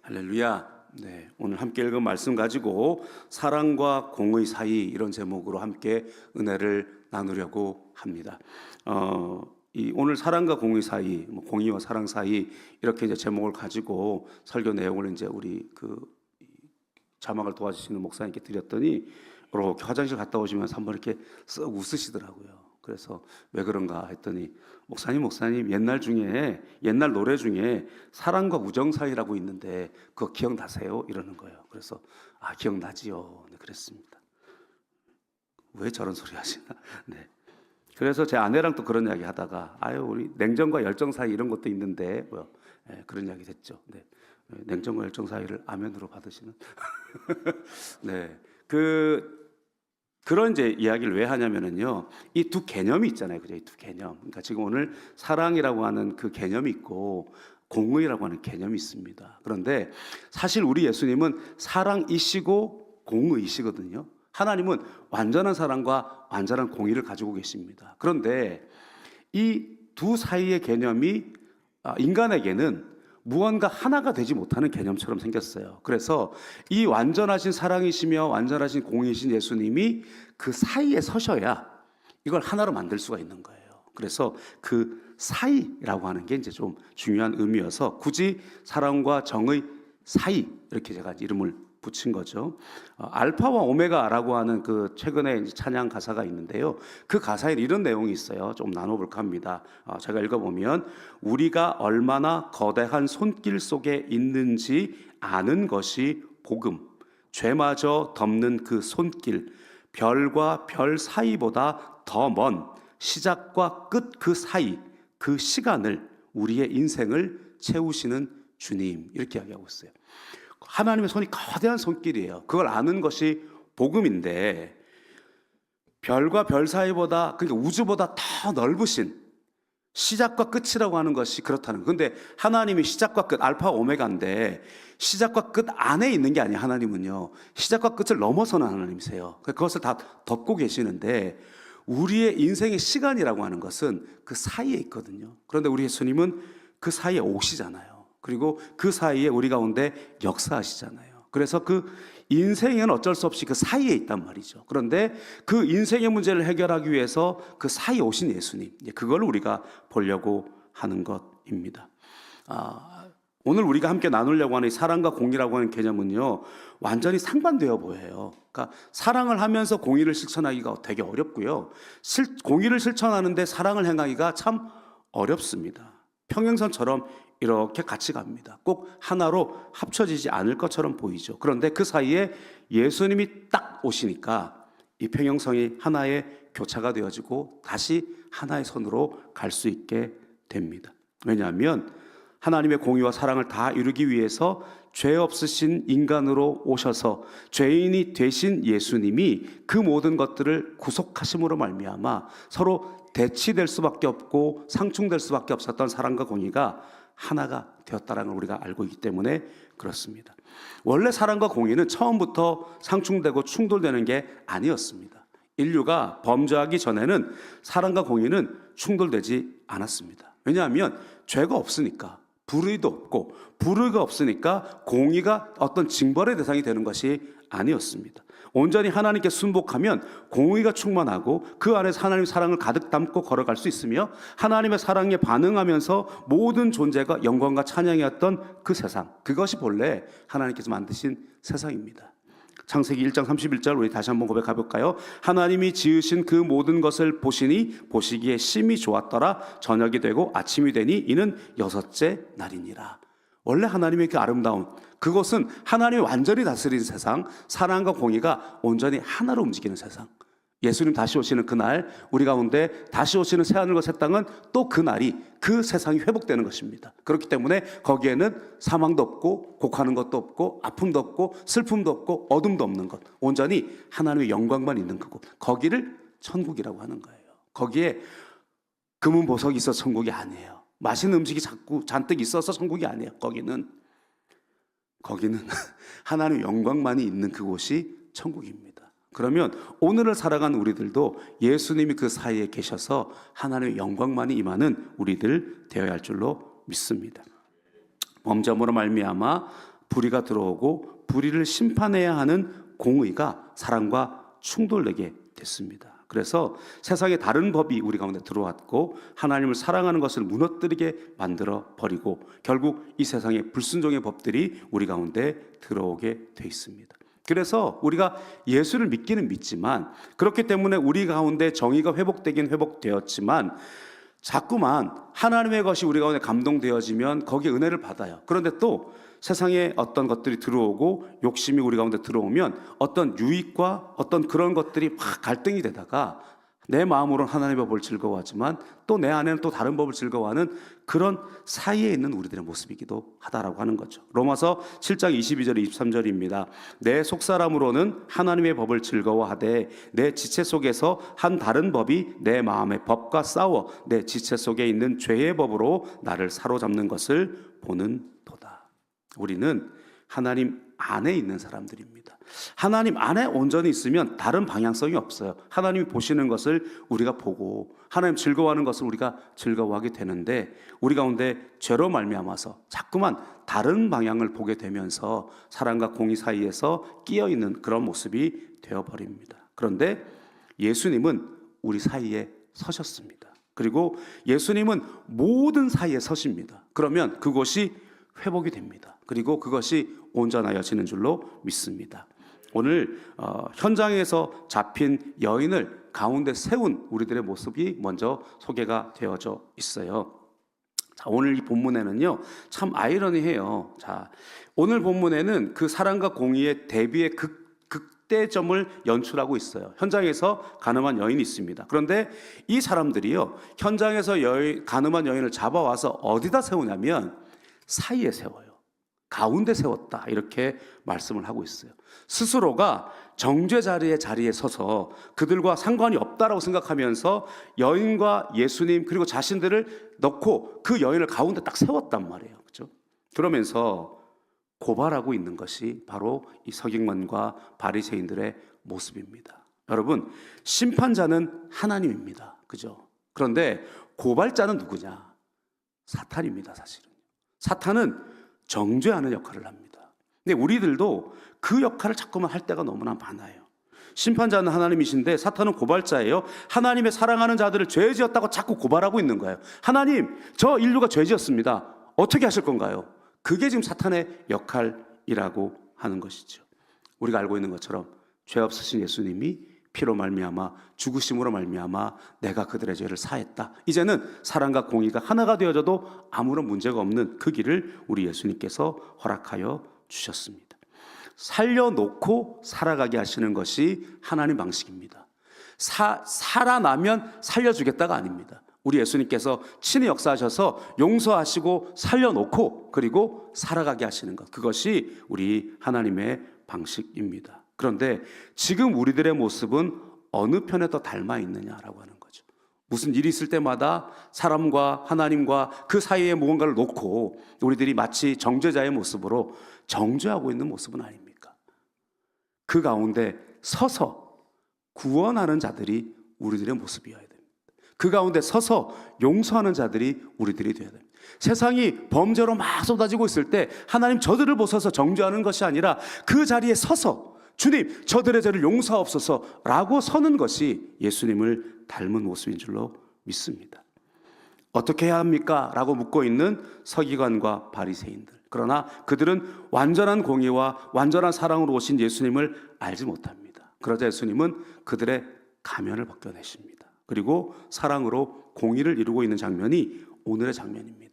할렐루야. 네, 오늘 함께 읽은 말씀 가지고 사랑과 공의 사이 이런 제목으로 함께 은혜를 나누려고 합니다. 오늘 사랑과 공의 사이, 공의와 사랑 사이 이렇게 이제 제목을 가지고 설교 내용을 이제 우리 자막을 도와주시는 목사님께 드렸더니 이렇게 화장실 갔다 오시면서 한번 이렇게 쓱 웃으시더라고요. 그래서 왜 그런가 했더니 목사님 옛날 노래 중에 사랑과 우정 사이라고 있는데 그거 기억나세요? 이러는 거예요. 그래서 기억나지요. 네, 그랬습니다. 왜 저런 소리 하시나? 네. 그래서 제 아내랑 또 그런 이야기 하다가 우리 냉정과 열정 사이 이런 것도 있는데 그런 이야기 했죠. 네. 냉정과 열정 사이를 아멘으로 받으시는. 네. 그런 이제 이야기를 왜 하냐면은요, 이 두 개념이 있잖아요. 그죠? 이 두 개념. 그러니까 지금 오늘 사랑이라고 하는 그 개념이 있고 공의라고 하는 개념이 있습니다. 그런데 사실 우리 예수님은 사랑이시고 공의이시거든요. 하나님은 완전한 사랑과 완전한 공의를 가지고 계십니다. 그런데 이 두 사이의 개념이 인간에게는 무언가 하나가 되지 못하는 개념처럼 생겼어요. 그래서 이 완전하신 사랑이시며 완전하신 공의이신 예수님이 그 사이에 서셔야 이걸 하나로 만들 수가 있는 거예요. 그래서 그 사이라고 하는 게 이제 좀 중요한 의미여서 굳이 사랑과 정의 사이 이렇게 제가 이름을 붙인 거죠. 알파와 오메가라고 하는 그 최근에 이제 찬양 가사가 있는데요. 그 가사에 이런 내용이 있어요. 좀 나눠볼까 합니다. 제가 읽어보면 우리가 얼마나 거대한 손길 속에 있는지 아는 것이 복음. 죄마저 덮는 그 손길, 별과 별 사이보다 더 먼 시작과 끝 그 사이, 그 시간을 우리의 인생을 채우시는 주님, 이렇게 이야기하고 있어요. 하나님의 손이 거대한 손길이에요. 그걸 아는 것이 복음인데 별과 별 사이보다, 그러니까 우주보다 더 넓으신 시작과 끝이라고 하는 것이 그렇다는 거예요. 근데 하나님이 시작과 끝, 알파 오메가인데 시작과 끝 안에 있는 게 아니에요. 하나님은요, 시작과 끝을 넘어서는 하나님이세요. 그것을 다 덮고 계시는데 우리의 인생의 시간이라고 하는 것은 그 사이에 있거든요. 그런데 우리 예수님은 그 사이에 오시잖아요. 그리고 그 사이에 우리 가운데 역사하시잖아요. 그래서 그 인생은 어쩔 수 없이 그 사이에 있단 말이죠. 그런데 그 인생의 문제를 해결하기 위해서 그 사이에 오신 예수님, 그걸 우리가 보려고 하는 것입니다. 오늘 우리가 함께 나누려고 하는 이 사랑과 공의라고 하는 개념은요, 완전히 상반되어 보여요. 그러니까 사랑을 하면서 공의를 실천하기가 되게 어렵고요, 공의를 실천하는데 사랑을 행하기가 참 어렵습니다. 평행선처럼 이렇게 같이 갑니다. 꼭 하나로 합쳐지지 않을 것처럼 보이죠. 그런데 그 사이에 예수님이 딱 오시니까 이 평행선이 하나의 교차가 되어지고 다시 하나의 선으로 갈 수 있게 됩니다. 왜냐하면 하나님의 공의와 사랑을 다 이루기 위해서 죄 없으신 인간으로 오셔서 죄인이 되신 예수님이 그 모든 것들을 구속하심으로 말미암아 서로 대치될 수밖에 없고 상충될 수밖에 없었던 사랑과 공의가 하나가 되었다는 걸 우리가 알고 있기 때문에 그렇습니다. 원래 사랑과 공의는 처음부터 상충되고 충돌되는 게 아니었습니다. 인류가 범죄하기 전에는 사랑과 공의는 충돌되지 않았습니다. 왜냐하면 죄가 없으니까, 불의도 없고, 불의가 없으니까 공의가 어떤 징벌의 대상이 되는 것이 아니었습니다. 온전히 하나님께 순복하면 공의가 충만하고 그 안에서 하나님의 사랑을 가득 담고 걸어갈 수 있으며 하나님의 사랑에 반응하면서 모든 존재가 영광과 찬양이었던 그 세상, 그것이 본래 하나님께서 만드신 세상입니다. 창세기 1장 31절 우리 다시 한번 고백해 볼까요? 하나님이 지으신 그 모든 것을 보시니 보시기에 심히 좋았더라. 저녁이 되고 아침이 되니 이는 여섯째 날이니라. 원래 하나님의 그 아름다운 그것은 하나님이 완전히 다스리는 세상, 사랑과 공의가 온전히 하나로 움직이는 세상. 예수님 다시 오시는 그날, 우리 가운데 다시 오시는 새하늘과 새 땅은 또 그날이, 그 세상이 회복되는 것입니다. 그렇기 때문에 거기에는 사망도 없고 곡하는 것도 없고 아픔도 없고 슬픔도 없고 어둠도 없는 것, 온전히 하나님의 영광만 있는 그곳, 거기를 천국이라고 하는 거예요. 거기에 금은 보석이 있어서 천국이 아니에요. 맛있는 음식이 자꾸 잔뜩 있어서 천국이 아니에요. 거기는 하나님의 영광만이 있는 그곳이 천국입니다. 그러면 오늘을 살아가는 우리들도 예수님이 그 사이에 계셔서 하나님의 영광만이 임하는 우리들 되어야 할 줄로 믿습니다. 범죄함으로 말미암아 불의가 들어오고 불의를 심판해야 하는 공의가 사랑과 충돌되게 됐습니다. 그래서 세상에 다른 법이 우리 가운데 들어왔고 하나님을 사랑하는 것을 무너뜨리게 만들어 버리고 결국 이 세상에 불순종의 법들이 우리 가운데 들어오게 돼 있습니다. 그래서 우리가 예수를 믿기는 믿지만 그렇기 때문에 우리 가운데 정의가 회복되긴 회복되었지만 자꾸만 하나님의 것이 우리 가운데 감동되어지면 거기에 은혜를 받아요. 그런데 또 세상에 어떤 것들이 들어오고 욕심이 우리 가운데 들어오면 어떤 유익과 어떤 그런 것들이 막 갈등이 되다가 내 마음으로는 하나님의 법을 즐거워하지만 또 내 안에는 또 다른 법을 즐거워하는 그런 사이에 있는 우리들의 모습이기도 하다라고 하는 거죠. 로마서 7장 22절 23절입니다. 내 속사람으로는 하나님의 법을 즐거워하되 내 지체 속에서 한 다른 법이 내 마음의 법과 싸워 내 지체 속에 있는 죄의 법으로 나를 사로잡는 것을 보는 도다. 우리는 하나님 안에 있는 사람들입니다. 하나님 안에 온전히 있으면 다른 방향성이 없어요. 하나님이 보시는 것을 우리가 보고 하나님 즐거워하는 것을 우리가 즐거워하게 되는데 우리 가운데 죄로 말미암아서 자꾸만 다른 방향을 보게 되면서 사랑과 공의 사이에서 끼어있는 그런 모습이 되어버립니다. 그런데 예수님은 우리 사이에 서셨습니다. 그리고 예수님은 모든 사이에 서십니다. 그러면 그곳이 회복이 됩니다. 그리고 그것이 온전하여지는 줄로 믿습니다. 오늘 현장에서 잡힌 여인을 가운데 세운 우리들의 모습이 먼저 소개가 되어져 있어요. 자, 오늘 이 본문에는요 참 아이러니해요. 자, 오늘 본문에는 그 사랑과 공의의 대비의 극대점을 연출하고 있어요. 현장에서 가늠한 여인이 있습니다. 그런데 이 사람들이요 현장에서 가늠한 여인을 잡아와서 어디다 세우냐면 사이에 세워요. 가운데 세웠다 이렇게 말씀을 하고 있어요. 스스로가 정죄 자리에 서서 그들과 상관이 없다라고 생각하면서 여인과 예수님 그리고 자신들을 넣고 그 여인을 가운데 딱 세웠단 말이에요. 그렇죠? 그러면서 고발하고 있는 것이 바로 이 서기관과 바리새인들의 모습입니다. 여러분, 심판자는 하나님입니다. 그죠? 그런데 고발자는 누구냐? 사탄입니다, 사실은. 사탄은 정죄하는 역할을 합니다. 근데 우리들도 그 역할을 자꾸만 할 때가 너무나 많아요. 심판자는 하나님이신데 사탄은 고발자예요. 하나님의 사랑하는 자들을 죄 지었다고 자꾸 고발하고 있는 거예요. 하나님, 저 인류가 죄 지었습니다. 어떻게 하실 건가요? 그게 지금 사탄의 역할이라고 하는 것이죠. 우리가 알고 있는 것처럼 죄 없으신 예수님이 피로 말미암아 죽으심으로 말미암아 내가 그들의 죄를 사했다. 이제는 사랑과 공의가 하나가 되어져도 아무런 문제가 없는 그 길을 우리 예수님께서 허락하여 주셨습니다. 살려놓고 살아가게 하시는 것이 하나님 방식입니다. 살아나면 살려주겠다가 아닙니다. 우리 예수님께서 친히 역사하셔서 용서하시고 살려놓고 그리고 살아가게 하시는 것, 그것이 우리 하나님의 방식입니다. 그런데 지금 우리들의 모습은 어느 편에 더 닮아 있느냐라고 하는 거죠. 무슨 일이 있을 때마다 사람과 하나님과 그 사이에 무언가를 놓고 우리들이 마치 정죄자의 모습으로 정죄하고 있는 모습은 아닙니까? 그 가운데 서서 구원하는 자들이 우리들의 모습이어야 됩니다. 그 가운데 서서 용서하는 자들이 우리들이 되어야 됩니다. 세상이 범죄로 막 쏟아지고 있을 때 하나님 저들을 보셔서 정죄하는 것이 아니라 그 자리에 서서 주님 저들의 죄를 용서하옵소서라고 서는 것이 예수님을 닮은 모습인 줄로 믿습니다. 어떻게 해야 합니까? 라고 묻고 있는 서기관과 바리새인들. 그러나 그들은 완전한 공의와 완전한 사랑으로 오신 예수님을 알지 못합니다. 그러자 예수님은 그들의 가면을 벗겨내십니다. 그리고 사랑으로 공의를 이루고 있는 장면이 오늘의 장면입니다.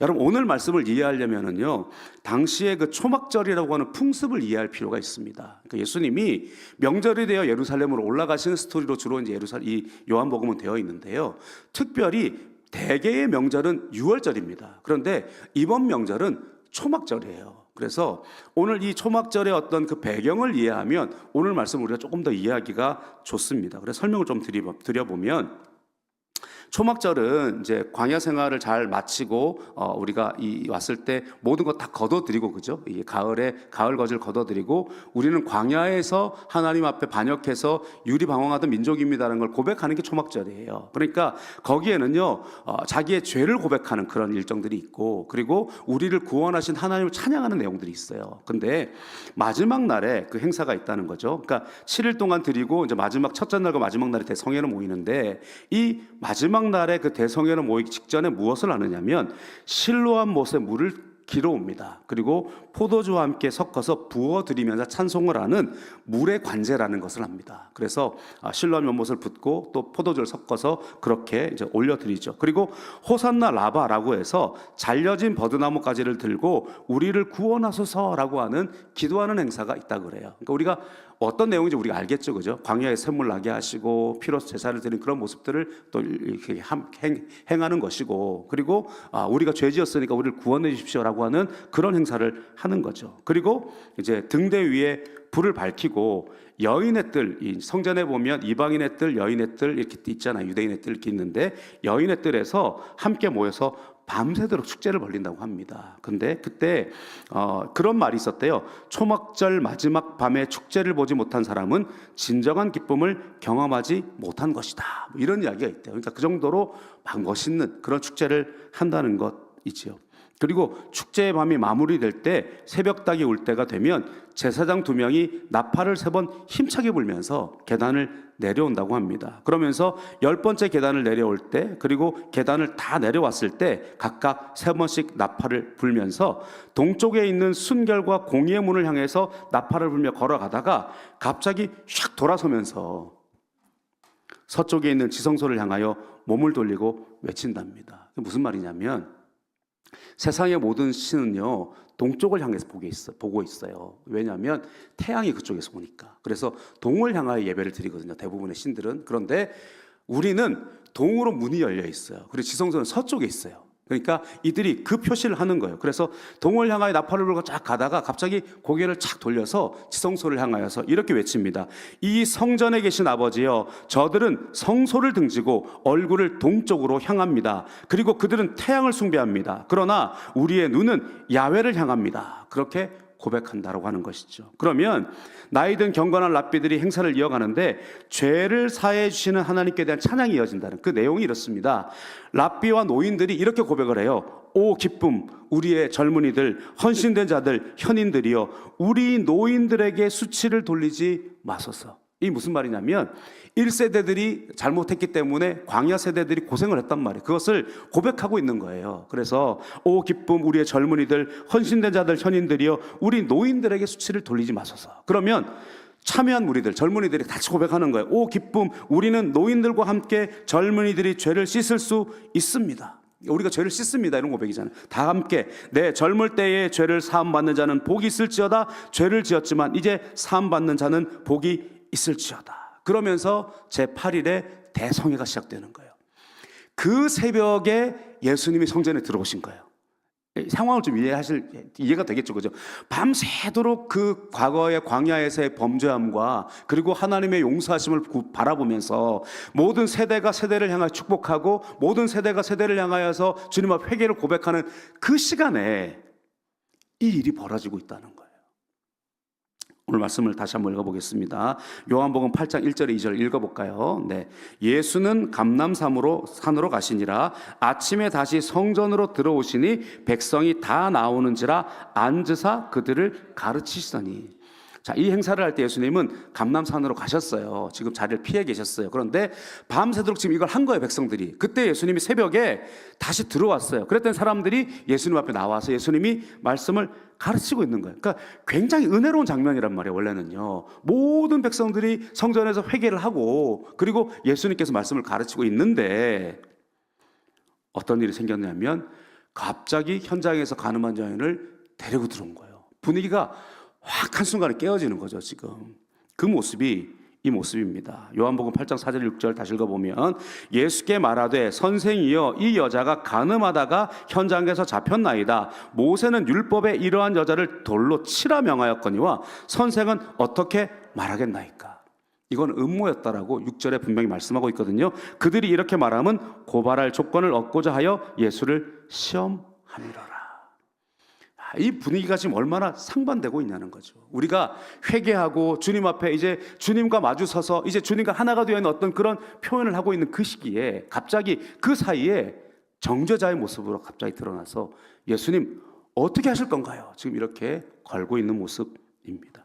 여러분, 오늘 말씀을 이해하려면요 당시의 그 초막절이라고 하는 풍습을 이해할 필요가 있습니다. 그러니까 예수님이 명절이 되어 예루살렘으로 올라가시는 스토리로 주로 이제 이 요한복음은 되어 있는데요. 특별히 대개의 명절은 6월절입니다. 그런데 이번 명절은 초막절이에요. 그래서 오늘 이 초막절의 어떤 그 배경을 이해하면 오늘 말씀 우리가 조금 더 이해하기가 좋습니다. 그래서 설명을 좀 드려보면 초막절은 이제 광야 생활을 잘 마치고 우리가 왔을 때 모든 것 다 거둬들이고, 그죠? 이 가을에 가을 것을 거둬들이고 우리는 광야에서 하나님 앞에 반역해서 유리방황하던 민족입니다라는 걸 고백하는 게 초막절이에요. 그러니까 거기에는요 자기의 죄를 고백하는 그런 일정들이 있고, 그리고 우리를 구원하신 하나님을 찬양하는 내용들이 있어요. 근데 마지막 날에 그 행사가 있다는 거죠. 그러니까 7일 동안 드리고 이제 마지막 첫째 날과 마지막 날에 대성회로 모이는데, 이 마지막 날에 그 대성회로 모이기 직전에 무엇을 하느냐면 실로암 못에 물을 길어옵니다. 그리고 포도주와 함께 섞어서 부어드리면서 찬송을 하는 물의 관제라는 것을 합니다. 그래서 실로암 연못을 붓고 또 포도주를 섞어서 그렇게 이제 올려드리죠. 그리고 호산나 라바라고 해서 잘려진 버드나무 가지를 들고 우리를 구원하소서라고 하는 기도하는 행사가 있다 그래요. 그러니까 우리가 어떤 내용인지 우리가 알겠죠, 그죠? 광야에 샘물 나게 하시고 피로 제사를 드리는 그런 모습들을 또 이렇게 행하는 것이고, 그리고 우리가 죄지었으니까 우리를 구원해 주십시오라고 하는 그런 행사를 하는 거죠. 그리고 이제 등대 위에 불을 밝히고 여인의 뜰, 이 성전에 보면 이방인의 뜰, 여인의 뜰 이렇게 있잖아요. 유대인의 뜰 이렇게 있는데 여인의 뜰에서 함께 모여서 밤새도록 축제를 벌린다고 합니다. 근데 그때 그런 말이 있었대요. 초막절 마지막 밤에 축제를 보지 못한 사람은 진정한 기쁨을 경험하지 못한 것이다. 뭐 이런 이야기가 있대요. 그러니까 그 정도로 막 멋있는 그런 축제를 한다는 것이지요. 그리고 축제의 밤이 마무리될 때 새벽닭이 울 때가 되면 제사장 2명이 나팔을 3번 힘차게 불면서 계단을 내려온다고 합니다. 그러면서 10번째 계단을 내려올 때, 그리고 계단을 다 내려왔을 때 각각 3번씩 나팔을 불면서 동쪽에 있는 순결과 공의의 문을 향해서 나팔을 불며 걸어가다가 갑자기 샥 돌아서면서 서쪽에 있는 지성소를 향하여 몸을 돌리고 외친답니다. 무슨 말이냐면 세상의 모든 신은요 동쪽을 향해서 보고 있어요. 왜냐하면 태양이 그쪽에서 오니까. 그래서 동을 향하여 예배를 드리거든요, 대부분의 신들은. 그런데 우리는 동으로 문이 열려 있어요. 그리고 지성소는 서쪽에 있어요. 그러니까 이들이 그 표시를 하는 거예요. 그래서 동을 향하여 나팔을 불고 쫙 가다가 갑자기 고개를 착 돌려서 지성소를 향하여서 이렇게 외칩니다. 이 성전에 계신 아버지여, 저들은 성소를 등지고 얼굴을 동쪽으로 향합니다. 그리고 그들은 태양을 숭배합니다. 그러나 우리의 눈은 야훼를 향합니다. 그렇게 고백한다라고 하는 것이죠. 그러면 나이든 경건한 랍비들이 행사를 이어가는데 죄를 사해 주시는 하나님께 대한 찬양이 이어진다는 그 내용이 이렇습니다. 랍비와 노인들이 이렇게 고백을 해요. 오 기쁨, 우리의 젊은이들, 헌신된 자들, 현인들이여, 우리 노인들에게 수치를 돌리지 마소서. 이 무슨 말이냐면 1세대들이 잘못했기 때문에 광야 세대들이 고생을 했단 말이에요. 그것을 고백하고 있는 거예요. 그래서 오 기쁨, 우리의 젊은이들, 헌신된 자들, 현인들이여, 우리 노인들에게 수치를 돌리지 마소서. 그러면 참여한 무리들, 젊은이들이 같이 고백하는 거예요. 오 기쁨, 우리는 노인들과 함께 젊은이들이 죄를 씻을 수 있습니다. 우리가 죄를 씻습니다, 이런 고백이잖아요. 다 함께 내 젊을 때에 죄를 사함받는 자는 복이 있을지어다. 죄를 지었지만 이제 사함받는 자는 복이 있을지어다. 그러면서 제8일에 대성회가 시작되는 거예요. 그 새벽에 예수님이 성전에 들어오신 거예요. 상황을 좀 이해가 되겠죠, 그죠? 밤새도록 그 과거의 광야에서의 범죄함과 그리고 하나님의 용서하심을 바라보면서 모든 세대가 세대를 향하여 축복하고 모든 세대가 세대를 향하여서 주님 앞 회개를 고백하는 그 시간에 이 일이 벌어지고 있다는 거예요. 오늘 말씀을 다시 한번 읽어보겠습니다. 요한복음 8장 1절 2절 읽어볼까요? 네. 예수는 감람산으로 가시니라. 아침에 다시 성전으로 들어오시니 백성이 다 나오는지라 앉으사 그들을 가르치시더니. 자, 이 행사를 할 때 예수님은 감람산으로 가셨어요. 지금 자리를 피해 계셨어요. 그런데 밤새도록 지금 이걸 한 거예요, 백성들이. 그때 예수님이 새벽에 다시 들어왔어요. 그랬더니 사람들이 예수님 앞에 나와서 예수님이 말씀을 가르치고 있는 거예요. 그러니까 굉장히 은혜로운 장면이란 말이에요. 원래는요, 모든 백성들이 성전에서 회개를 하고 그리고 예수님께서 말씀을 가르치고 있는데 어떤 일이 생겼냐면 갑자기 현장에서 가늠한 여인을 데리고 들어온 거예요. 분위기가 확 한순간에 깨어지는 거죠. 지금 그 모습이 이 모습입니다. 요한복음 8장 4절 6절 다시 읽어보면 예수께 말하되 선생이여, 이 여자가 간음하다가 현장에서 잡혔나이다. 모세는 율법에 이러한 여자를 돌로 치라 명하였거니와 선생은 어떻게 말하겠나이까. 이건 음모였다라고 6절에 분명히 말씀하고 있거든요. 그들이 이렇게 말하면 고발할 조건을 얻고자 하여 예수를 시험함이로라. 이 분위기가 지금 얼마나 상반되고 있냐는 거죠. 우리가 회개하고 주님 앞에 이제 주님과 마주서서 이제 주님과 하나가 되어 있는 어떤 그런 표현을 하고 있는 그 시기에 갑자기 그 사이에 정죄자의 모습으로 갑자기 드러나서 예수님 어떻게 하실 건가요? 지금 이렇게 걸고 있는 모습입니다.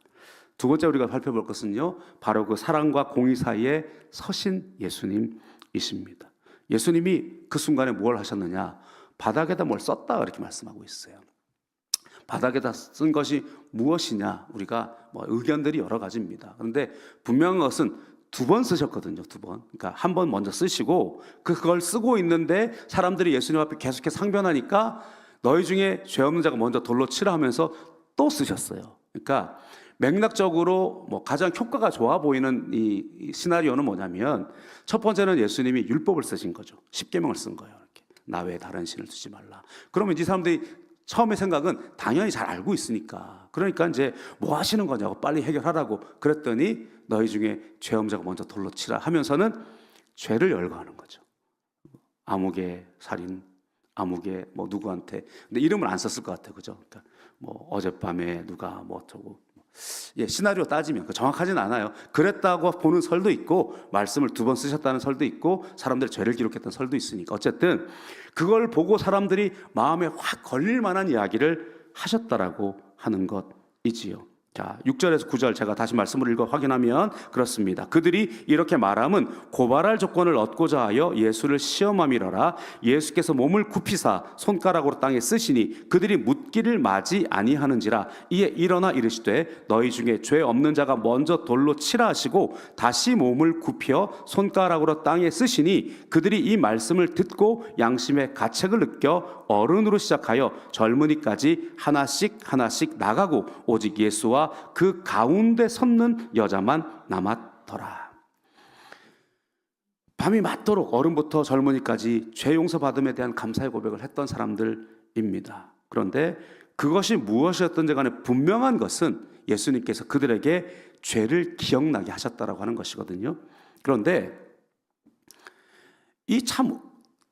두 번째 우리가 살펴볼 것은요, 바로 그 사랑과 공의 사이에 서신 예수님이십니다. 예수님이 그 순간에 뭘 하셨느냐? 바닥에다 뭘 썼다 이렇게 말씀하고 있어요. 바닥에다 쓴 것이 무엇이냐? 우리가 의견들이 여러 가지입니다. 그런데 분명한 것은 두 번 쓰셨거든요. 두 번. 그러니까 한 번 먼저 쓰시고 그걸 쓰고 있는데 사람들이 예수님 앞에 계속해서 상변하니까 너희 중에 죄 없는 자가 먼저 돌로 치라 하면서 또 쓰셨어요. 그러니까 맥락적으로 가장 효과가 좋아 보이는 이 시나리오는 뭐냐면, 첫 번째는 예수님이 율법을 쓰신 거죠. 십계명을 쓴 거예요. 이렇게 나 외에 다른 신을 두지 말라. 그러면 이 사람들이 처음에 생각은 당연히 잘 알고 있으니까, 그러니까 이제 뭐 하시는 거냐고 빨리 해결하라고 그랬더니 너희 중에 죄 없는 자가 먼저 돌로 치라 하면서는 죄를 열거하는 거죠. 아무개 살인, 아무개 누구한테, 근데 이름을 안 썼을 것 같아요. 그죠? 그러니까 어젯밤에 누가 어쩌고, 시나리오 따지면 정확하진 않아요. 그랬다고 보는 설도 있고 말씀을 두 번 쓰셨다는 설도 있고 사람들의 죄를 기록했다는 설도 있으니까 어쨌든 그걸 보고 사람들이 마음에 확 걸릴 만한 이야기를 하셨다라고 하는 것이지요. 자, 6절에서 9절 제가 다시 말씀을 읽어 확인하면 그렇습니다. 그들이 이렇게 말함은 고발할 조건을 얻고자 하여 예수를 시험함이러라. 예수께서 몸을 굽히사 손가락으로 땅에 쓰시니 그들이 묻기를 마지 아니하는지라. 이에 일어나 이르시되 너희 중에 죄 없는 자가 먼저 돌로 치라 하시고 다시 몸을 굽혀 손가락으로 땅에 쓰시니 그들이 이 말씀을 듣고 양심의 가책을 느껴 어른으로 시작하여 젊은이까지 하나씩 하나씩 나가고 오직 예수와 그 가운데 섰는 여자만 남았더라. 밤이 맞도록 어른부터 젊은이까지 죄 용서받음에 대한 감사의 고백을 했던 사람들입니다. 그런데 그것이 무엇이었던지 간에 분명한 것은 예수님께서 그들에게 죄를 기억나게 하셨다라고 하는 것이거든요. 그런데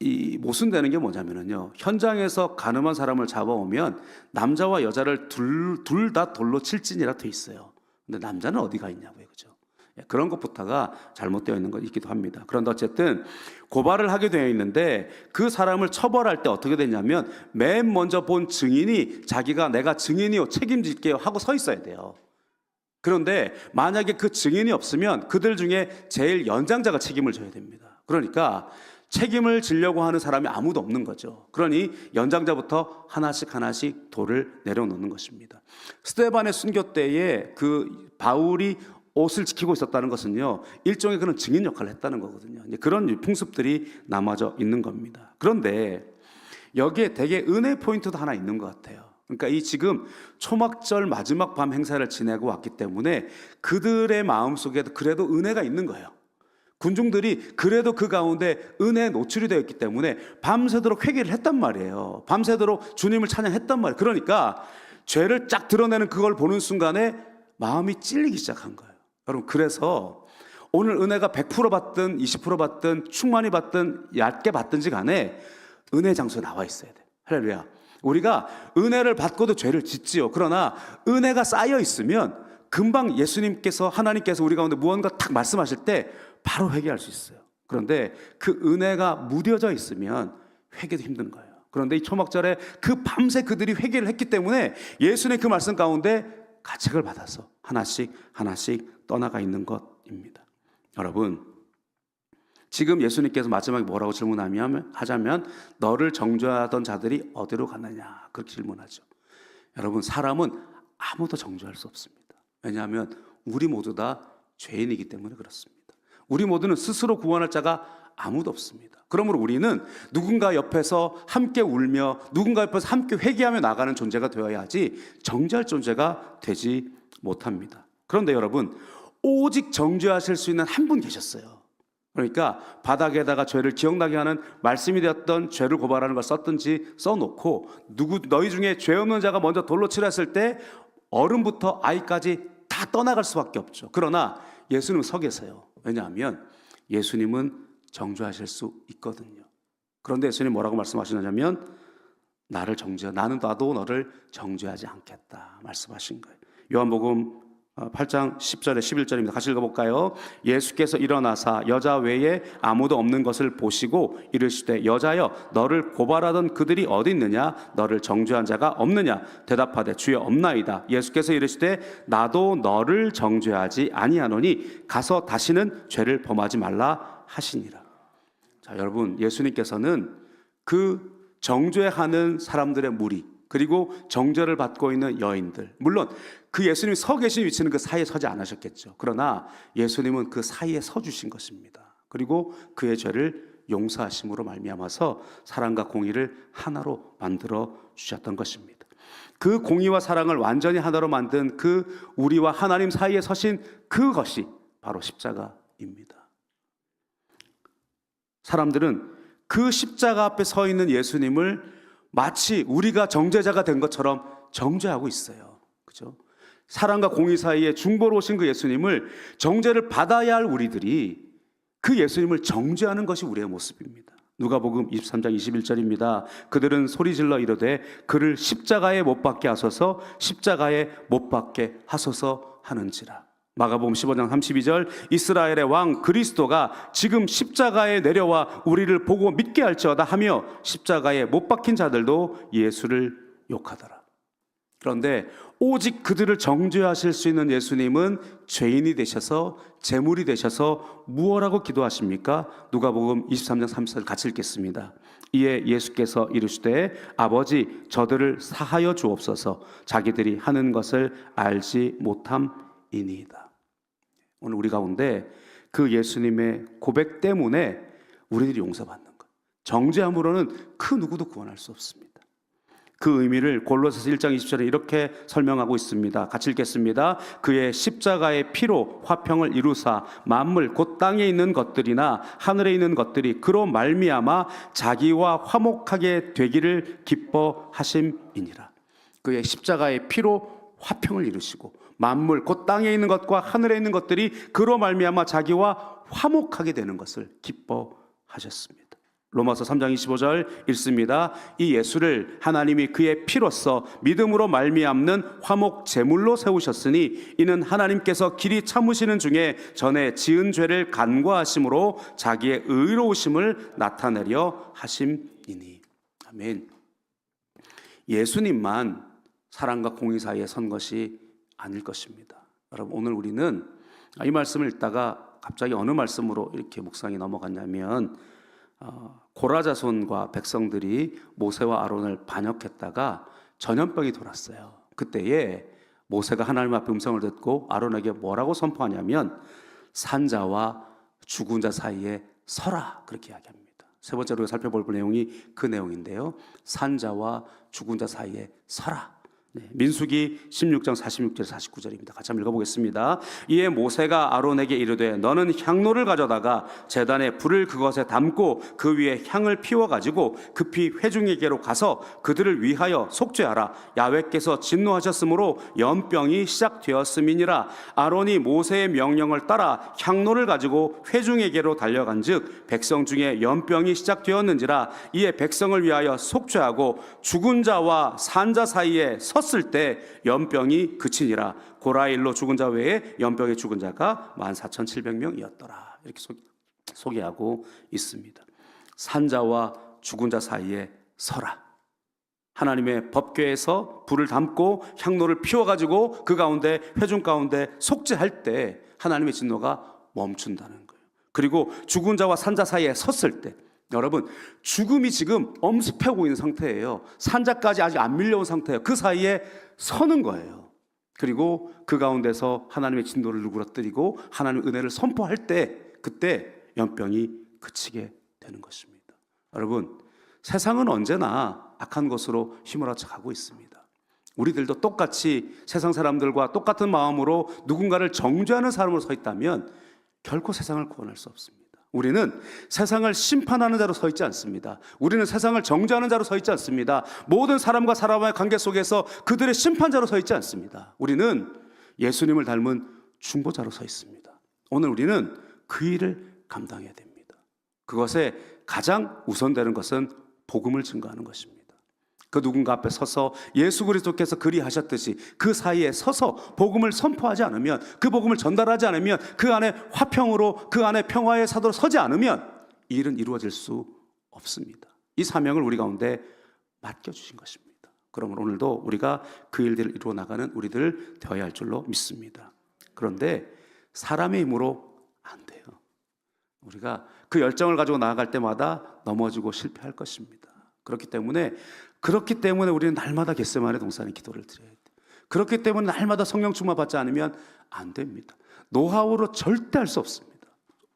이 모순되는 게 뭐냐면요, 현장에서 가늠한 사람을 잡아오면 남자와 여자를 둘 다 돌로 칠지니라 돼 있어요. 근데 남자는 어디가 있냐고요, 그죠? 그런 것부터가 잘못되어 있는 것 있기도 합니다. 그런데 어쨌든 고발을 하게 되어 있는데 그 사람을 처벌할 때 어떻게 되냐면 맨 먼저 본 증인이 자기가 내가 증인이요 책임질게요 하고 서 있어야 돼요. 그런데 만약에 그 증인이 없으면 그들 중에 제일 연장자가 책임을 져야 됩니다. 그러니까 책임을 지려고 하는 사람이 아무도 없는 거죠. 그러니 연장자부터 하나씩 하나씩 돌을 내려놓는 것입니다. 스데반의 순교 때에 그 바울이 옷을 지키고 있었다는 것은요, 일종의 그런 증인 역할을 했다는 거거든요. 그런 풍습들이 남아져 있는 겁니다. 그런데 여기에 되게 은혜 포인트도 하나 있는 것 같아요. 그러니까 이 지금 초막절 마지막 밤 행사를 지내고 왔기 때문에 그들의 마음속에도 그래도 은혜가 있는 거예요. 군중들이 그래도 그 가운데 은혜에 노출이 되어 있기 때문에 밤새도록 회개를 했단 말이에요. 밤새도록 주님을 찬양했단 말이에요. 그러니까 죄를 쫙 드러내는 그걸 보는 순간에 마음이 찔리기 시작한 거예요. 여러분, 그래서 오늘 은혜가 100% 받든 20% 받든 충만히 받든 얕게 받든지 간에 은혜 장소에 나와 있어야 돼요. 할렐루야. 우리가 은혜를 받고도 죄를 짓지요. 그러나 은혜가 쌓여 있으면 금방 예수님께서, 하나님께서 우리 가운데 무언가 탁 말씀하실 때 바로 회개할 수 있어요. 그런데 그 은혜가 무뎌져 있으면 회개도 힘든 거예요. 그런데 이 초막절에 그 밤새 그들이 회개를 했기 때문에 예수님 그 말씀 가운데 가책을 받아서 하나씩 하나씩 떠나가 있는 것입니다. 여러분, 지금 예수님께서 마지막에 뭐라고 질문하자면 너를 정죄하던 자들이 어디로 갔느냐 그렇게 질문하죠. 여러분, 사람은 아무도 정죄할 수 없습니다. 왜냐하면 우리 모두 다 죄인이기 때문에 그렇습니다. 우리 모두는 스스로 구원할 자가 아무도 없습니다. 그러므로 우리는 누군가 옆에서 함께 울며 누군가 옆에서 함께 회개하며 나가는 존재가 되어야 하지 정죄할 존재가 되지 못합니다. 그런데 여러분, 오직 정죄하실 수 있는 한 분 계셨어요. 그러니까 바닥에다가 죄를 기억나게 하는 말씀이 되었던 죄를 고발하는 걸 썼든지 써놓고 너희 중에 죄 없는 자가 먼저 돌로 치라 했을 때 어른부터 아이까지 다 떠나갈 수밖에 없죠. 그러나 예수님은 서 계세요. 왜냐하면 예수님은 정죄하실 수 있거든요. 그런데 예수님 뭐라고 말씀하시냐면 나도 너를 정죄하지 않겠다 말씀하신 거예요. 요한복음 8장 10절에 11절입니다. 같이 읽어볼까요? 예수께서 일어나사 여자 외에 아무도 없는 것을 보시고 이르시되 여자여 너를 고발하던 그들이 어디 있느냐? 너를 정죄한 자가 없느냐? 대답하되 주여 없나이다. 예수께서 이르시되 나도 너를 정죄하지 아니하노니 가서 다시는 죄를 범하지 말라 하시니라. 자, 여러분, 예수님께서는 그 정죄하는 사람들의 무리, 그리고 정죄를 받고 있는 여인들, 물론 그 예수님이 서 계신 위치는 그 사이에 서지 않으셨겠죠. 그러나 예수님은 그 사이에 서 주신 것입니다. 그리고 그의 죄를 용서하심으로 말미암아서 사랑과 공의를 하나로 만들어 주셨던 것입니다. 그 공의와 사랑을 완전히 하나로 만든 그 우리와 하나님 사이에 서신 그것이 바로 십자가입니다. 사람들은 그 십자가 앞에 서 있는 예수님을 마치 우리가 정죄자가 된 것처럼 정죄하고 있어요. 그죠? 사랑과 공의 사이에 중보로 오신 그 예수님을, 정죄를 받아야 할 우리들이 그 예수님을 정죄하는 것이 우리의 모습입니다. 누가복음 23장 21절입니다. 그들은 소리질러 이르되 그를 십자가에 못 박게 하소서, 십자가에 못 박게 하소서 하는지라. 마가복음 15장 32절 이스라엘의 왕 그리스도가 지금 십자가에 내려와 우리를 보고 믿게 할지어다 하며 십자가에 못 박힌 자들도 예수를 욕하더라. 그런데 오직 그들을 정죄하실 수 있는 예수님은 죄인이 되셔서, 제물이 되셔서 무엇라고 기도하십니까? 누가복음 23장 30절 같이 읽겠습니다. 이에 예수께서 이르시되 아버지 저들을 사하여 주옵소서, 자기들이 하는 것을 알지 못함이니이다. 오늘 우리 가운데 그 예수님의 고백 때문에 우리들이 용서받는 것, 정죄함으로는 그 누구도 구원할 수 없습니다. 그 의미를 골로새서 1장 20절에 이렇게 설명하고 있습니다. 같이 읽겠습니다. 그의 십자가의 피로 화평을 이루사 만물 곧 땅에 있는 것들이나 하늘에 있는 것들이 그로 말미암아 자기와 화목하게 되기를 기뻐하심이니라. 그의 십자가의 피로 화평을 이루시고 만물 곧 땅에 있는 것과 하늘에 있는 것들이 그로 말미암아 자기와 화목하게 되는 것을 기뻐하셨습니다. 로마서 3장 25절 읽습니다. 이 예수를 하나님이 그의 피로써 믿음으로 말미암는 화목 제물로 세우셨으니 이는 하나님께서 길이 참으시는 중에 전에 지은 죄를 간과하심으로 자기의 의로우심을 나타내려 하심이니. 아멘. 예수님만 사랑과 공의 사이에 선 것이 아닐 것입니다. 여러분, 오늘 우리는 이 말씀을 읽다가 갑자기 어느 말씀으로 이렇게 묵상이 넘어갔냐면 고라 자손과 백성들이 모세와 아론을 반역했다가 전염병이 돌았어요. 그때에 모세가 하나님 앞에 음성을 듣고 아론에게 뭐라고 선포하냐면 산자와 죽은 자 사이에 서라, 그렇게 이야기합니다. 세 번째로 살펴볼 내용이 그 내용인데요. 산자와 죽은 자 사이에 서라. 민수기 16장 46절 49절입니다. 같이 한번 읽어보겠습니다. 이에 모세가 아론에게 이르되 너는 향로를 가져다가 제단에 불을 그것에 담고 그 위에 향을 피워가지고 급히 회중에게로 가서 그들을 위하여 속죄하라. 야훼께서 진노하셨으므로 연병이 시작되었음이니라. 아론이 모세의 명령을 따라 향로를 가지고 회중에게로 달려간즉 백성 중에 연병이 시작되었는지라. 이에 백성을 위하여 속죄하고 죽은 자와 산 자 사이에 섰을 때 연병이 그치니라. 고라일로 죽은 자 외에 연병에 죽은 자가 14,700명이었더라. 이렇게 소개하고 있습니다. 산자와 죽은 자 사이에 서라. 하나님의 법궤에서 불을 담고 향로를 피워가지고 그 가운데, 회중 가운데 속죄할 때 하나님의 진노가 멈춘다는 거예요. 그리고 죽은 자와 산자 사이에 섰을 때, 여러분, 죽음이 지금 엄습하고 있는 상태예요. 산자까지 아직 안 밀려온 상태예요. 그 사이에 서는 거예요. 그리고 그 가운데서 하나님의 진노를 누그러뜨리고 하나님의 은혜를 선포할 때, 그때 연병이 그치게 되는 것입니다. 여러분, 세상은 언제나 악한 것으로 휘몰아쳐 가고 있습니다. 우리들도 똑같이 세상 사람들과 똑같은 마음으로 누군가를 정죄하는 사람으로 서 있다면 결코 세상을 구원할 수 없습니다. 우리는 세상을 심판하는 자로 서 있지 않습니다. 우리는 세상을 정죄하는 자로 서 있지 않습니다. 모든 사람과 사람과의 관계 속에서 그들의 심판자로 서 있지 않습니다. 우리는 예수님을 닮은 중보자로 서 있습니다. 오늘 우리는 그 일을 감당해야 됩니다. 그것에 가장 우선되는 것은 복음을 증거하는 것입니다. 그 누군가 앞에 서서 예수 그리스도께서 그리하셨듯이 그 사이에 서서 복음을 선포하지 않으면, 그 복음을 전달하지 않으면, 그 안에 화평으로, 그 안에 평화의 사도로 서지 않으면 이 일은 이루어질 수 없습니다. 이 사명을 우리 가운데 맡겨주신 것입니다. 그러므로 오늘도 우리가 그 일들을 이루어 나가는 우리들 되어야 할 줄로 믿습니다. 그런데 사람의 힘으로 안 돼요. 우리가 그 열정을 가지고 나아갈 때마다 넘어지고 실패할 것입니다. 그렇기 때문에 우리는 날마다 겟세마네 동산에 기도를 드려야 돼요. 그렇기 때문에 날마다 성령 충만 받지 않으면 안 됩니다. 노하우로 절대 할 수 없습니다.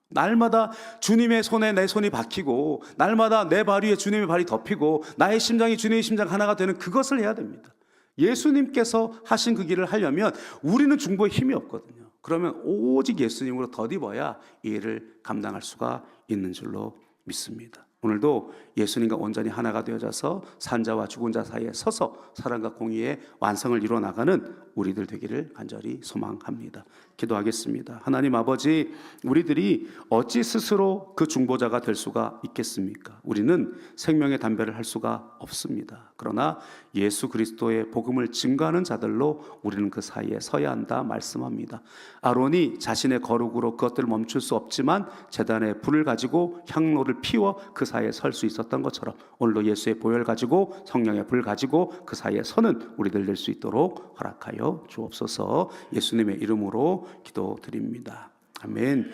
날마다 주님의 손에 내 손이 박히고, 날마다 내 발 위에 주님의 발이 덮이고, 나의 심장이 주님의 심장 하나가 되는 그것을 해야 됩니다. 예수님께서 하신 그 길을 하려면 우리는 중보에 힘이 없거든요. 그러면 오직 예수님으로 덧입어야 이 일을 감당할 수가 있는 줄로 믿습니다. 오늘도 예수님과 온전히 하나가 되어져서 산자와 죽은 자 사이에 서서 사랑과 공의의 완성을 이루어 나가는 우리들 되기를 간절히 소망합니다. 기도하겠습니다. 하나님 아버지, 우리들이 어찌 스스로 그 중보자가 될 수가 있겠습니까? 우리는 생명의 담배를 할 수가 없습니다. 그러나 예수 그리스도의 복음을 증거하는 자들로 우리는 그 사이에 서야 한다 말씀합니다. 아론이 자신의 거룩으로 그것들을 멈출 수 없지만 제단에 불을 가지고 향로를 피워 그 사이에 설 수 있었던 것처럼 오늘도 예수의 보혈 가지고, 성령의 불 가지고 그 사이에 서는 우리들 될 수 있도록 허락하여 주옵소서. 예수님의 이름으로 기도드립니다. 아멘.